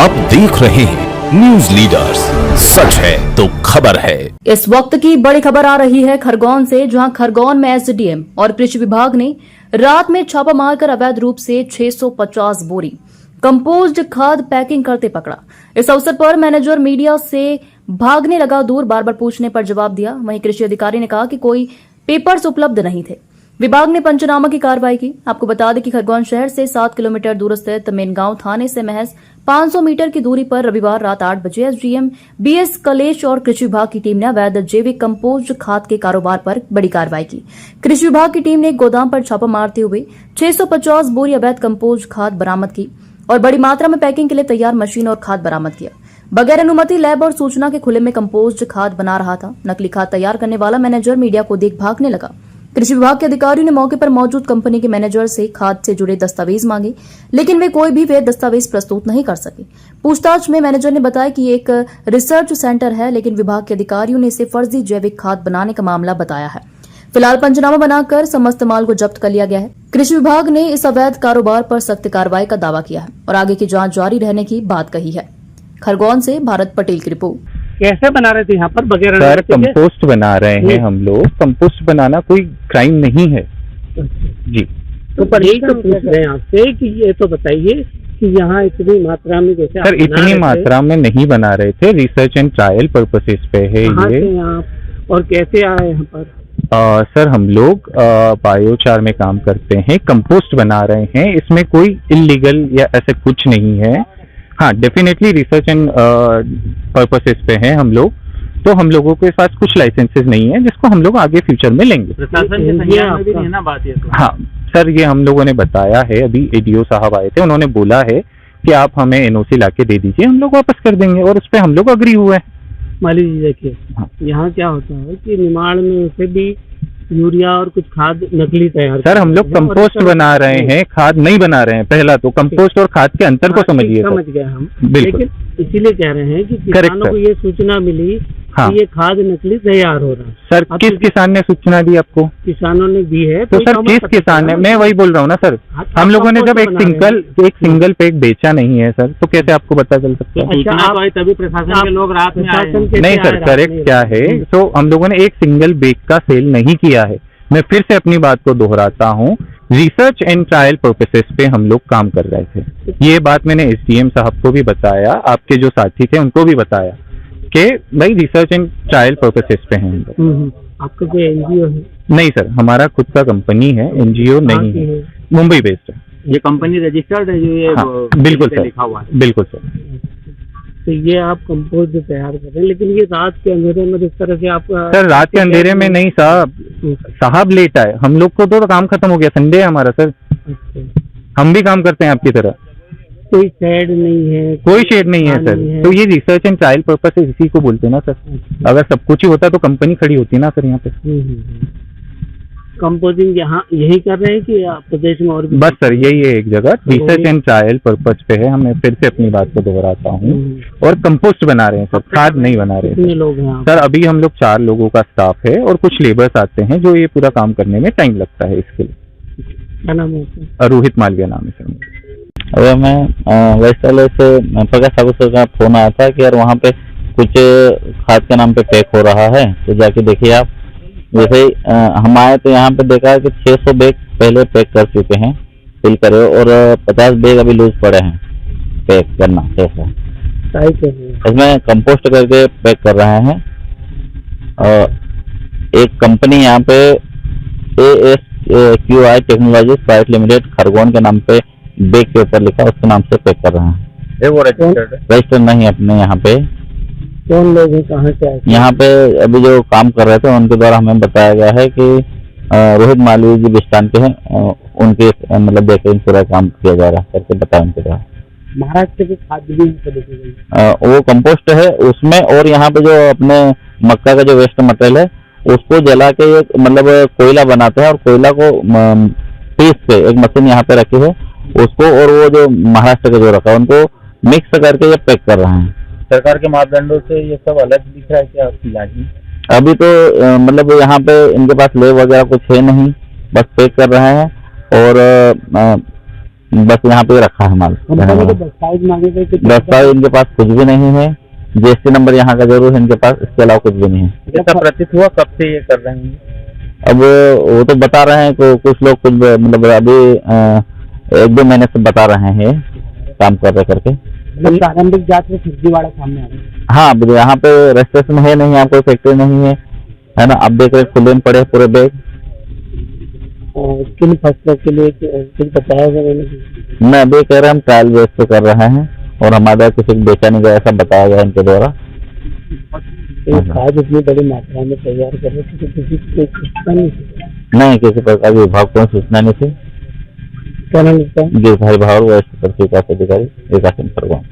आप देख रहे हैं न्यूज लीडर्स, सच है तो खबर है। इस वक्त की बड़ी खबर आ रही है खरगोन से, जहां खरगोन में एसडीएम और कृषि विभाग ने रात में छापा मारकर अवैध रूप से 650 बोरी कंपोस्ट खाद पैकिंग करते पकड़ा। इस अवसर पर मैनेजर मीडिया से भागने लगा दूर, बार बार पूछने पर जवाब दिया। वहीं कृषि अधिकारी ने कहा कि कोई पेपर्स उपलब्ध नहीं थे। विभाग ने पंचनामा की कार्रवाई की। आपको बता दें कि खरगोन शहर से 7 किलोमीटर दूर स्थित मेनगांव थाने से महज 500 मीटर की दूरी पर रविवार रात 8 बजे एसडीएम बीएस कलेश और कृषि विभाग की टीम ने अवैध जैविक कंपोस्ट खाद के कारोबार पर बड़ी कार्रवाई की। कृषि विभाग की टीम ने एक गोदाम पर छापा मारते हुए 650 बोरी अवैध कंपोस्ट खाद बरामद की और बड़ी मात्रा में पैकिंग के लिए तैयार मशीन और खाद बरामद किया। बगैर अनुमति लैब और सूचना के खुले में कंपोस्ट खाद बना रहा था। नकली खाद तैयार करने वाला मैनेजर मीडिया को देख भागने लगा। कृषि विभाग के अधिकारियों ने मौके पर मौजूद कंपनी के मैनेजर से खाद से जुड़े दस्तावेज मांगे, लेकिन वे कोई भी वैध दस्तावेज प्रस्तुत नहीं कर सके। पूछताछ में मैनेजर ने बताया कि एक रिसर्च सेंटर है, लेकिन विभाग के अधिकारियों ने इसे फर्जी जैविक खाद बनाने का मामला बताया है। फिलहाल पंचनामा बनाकर समस्त माल को जब्त कर लिया गया है। कृषि विभाग ने इस अवैध कारोबार पर सख्त कार्रवाई का दावा किया है और आगे की जांच जारी रहने की बात कही है। खरगोन से भारत पटेल की रिपोर्ट। कैसे बना रहे थे यहाँ पर बगैर? सर कंपोस्ट बना रहे हैं हम लोग। कंपोस्ट बनाना कोई क्राइम नहीं है जी। तो पर यही तो पूछ रहे हैं आपसे कि ये तो बताइए कि यहाँ इतनी मात्रा में जैसे सर इतनी मात्रा में नहीं बना रहे थे, रिसर्च एंड ट्रायल पर्पसेस पे है ये। और कैसे आए यहाँ पर? सर हम लोग बायोचार में काम करते हैं, कंपोस्ट बना रहे हैं, इसमें कोई इलीगल या ऐसा कुछ नहीं है। हाँ डेफिनेटली रिसर्च एंड पर्पसेस पे हैं हम लोग, तो हम लोगों के पास कुछ लाइसेंसेस नहीं है जिसको हम लोग आगे फ्यूचर में लेंगे। प्रशासन के संज्ञान में भी नहीं है ना बात ये तो? हाँ सर ये हम लोगों ने बताया है, अभी एडीओ साहब आए थे, उन्होंने बोला है कि आप हमें एनओसी लाके दे दीजिए, हम लोग वापस कर देंगे और उस पर हम लोग अग्री हुए हैं। मान लीजिए देखिए यहाँ क्या होता है कि निमाड़ में से भी यूरिया और कुछ खाद नकली तैयार। सर हम लोग कंपोस्ट बना रहे हैं, खाद नहीं बना रहे हैं। पहला तो कंपोस्ट और खाद के अंतर को समझिए। समझ गए हम, बिल्कुल। लेकिन इसीलिए कह रहे हैं कि किसानों को ये सूचना मिली कि ये खाद नकली तैयार हो रहा है। सर किस किसान ने सूचना दी आपको? किसानों ने दी है। तो सर किस किसान ने? मैं वही बोल रहा हूँ ना सर, हम लोगों ने जब एक सिंगल पैक बेचा नहीं है सर, तो कैसे आपको पता चल सकता है? तभी प्रशासन के लोग रात में नहीं सर, करेक्ट क्या है, तो हम लोगों ने एक सिंगल बैग का सेल नहीं किया है। मैं फिर से अपनी बात को दोहराता हूँ, रिसर्च एंड ट्रायल पर्पसेस पे हम लोग काम कर रहे थे। ये बात मैंने एसडीएम साहब को भी बताया, आपके जो साथी थे उनको भी बताया कि भाई रिसर्च एंड ट्रायल पर्पसेस पे हैं हम लोग। आपका कोई एनजीओ है? नहीं सर, हमारा खुद का कंपनी है, एनजीओ नहीं है, मुंबई बेस्ड है। ये कंपनी रजिस्टर्ड है जो ये? हाँ, बिल्कुल सर, लिखा हुआ है। बिल्कुल सर। तो ये आप कंपोस्ट तैयार कर रहे हैं, लेकिन ये रात के अंधेरे में इस तरह से आप? सर रात के अंधेरे में नहीं साहब लेट आए, हम लोग को तो काम खत्म हो गया, संडे है हमारा सर। हम भी काम करते हैं आपकी तरह। कोई शेड नहीं है? कोई शेड नहीं है सर। तो ये रिसर्च एंड ट्रायल पर्पस इसी को बोलते हैं ना सर। अगर सब कुछ ही होता तो कंपनी खड़ी होती ना सर यहाँ पे। कंपोजिंग यहाँ यही कर रहे हैं कि प्रदेश में और भी? बस सर यही है एक जगह, रिसर्च एंड ट्रायल पर्पस पे है। मैं फिर से अपनी बात को दोहराता हूँ, और कंपोस्ट बना रहे हैं सर, खाद नहीं बना रहे हैं। लोग हैं सर? अभी हम लोग 4 लोगों का स्टाफ है और कुछ लेबर्स आते हैं जो ये पूरा काम करने में टाइम लगता है। इसके लिए क्या नाम है? रोहित मालविया नाम है सर। अगर मैं वैशाली से प्रकाश ठाकुर सर का फोन आया था कि यार वहाँ पे कुछ खाद के नाम पे पैक हो रहा है, तो जाके देखिए आप। जैसे ही हम आए तो यहाँ पे देखा कि 600 बैग पहले पैक कर चुके हैं, फिल करे, और 50 बैग अभी लूज पड़े हैं पैक करना। कैसा इसमें कंपोस्ट करके पैक कर रहे हैं। और एक कंपनी यहाँ पे ASQI technology private limited Khargone के नाम पे बैग के ऊपर लिखा, उसके नाम से पैक कर रहे हैं। वो रजिस्टर्ड नहीं अपने यहाँ पे। कौन लोग हैं, कहाँ से आए? यहाँ पे अभी जो काम कर रहे थे उनके द्वारा हमें बताया गया है कि रोहित मालवीय जी बिस्तान के हैं, उनके मतलब देख पूरा काम किया जा रहा है करके बताया उनके द्वारा। महाराष्ट्र के खाद्य भी वो कंपोस्ट है उसमें, और यहाँ पे जो अपने मक्का का जो वेस्ट मटेरियल है उसको जला के एक मतलब कोयला बनाते हैं, और कोयला को पीस के एक मशीन यहाँ पे रखी है उसको, और वो जो महाराष्ट्र का जो रखा है उनको मिक्स करके ये पैक कर रहे हैं। सरकार के मापदंडों से ये सब अलग दिख रहा है क्या आपकी? अभी तो मतलब यहाँ पे इनके पास लेब वगैरह कुछ है नहीं, बस पैक कर रहे हैं। और बस यहाँ पे रखा है माल। कंपनी के दस्तावेज मांगे गए थे? दस्तावेज इनके पास कुछ भी नहीं है, जीएसटी नंबर यहाँ का जरूर है इनके पास, इसके अलावा कुछ भी नहीं है। ऐसा प्रतीत हुआ कब से ये कर रहे हैं? अब वो तो बता रहे हैं कि कुछ लोग कुछ मतलब अभी 1-2 महीने से बता रहे हैं काम कर रहे करके। मतलब प्रारंभिक जांच में फर्जीवाड़ा सामने आ रहा है। हाँ, यहाँ पे रजिस्ट्रेशन है नहीं, यहाँ कोई फैक्ट्री नहीं है ना। आप देख रहे खुले में पड़े हैं पूरे बैग। और किन फसलों के लिए कुछ बताया गया? मैं अभी कह रहे हम ट्रायल बेस पे कर रहे हैं और हमारे किसी को बेचा नहीं गया ऐसा बताया गया इनके द्वारा। खाद इतनी बड़ी मात्रा में तैयार कर रहे थे, किसी को सूचना नहीं, किसी प्रकार की विभाग को सूचना नहीं थी। क्या नाम लिखता है? गिरधारी भावर वरिष्ठ कृषि विकास अधिकारी विकास खरगोन।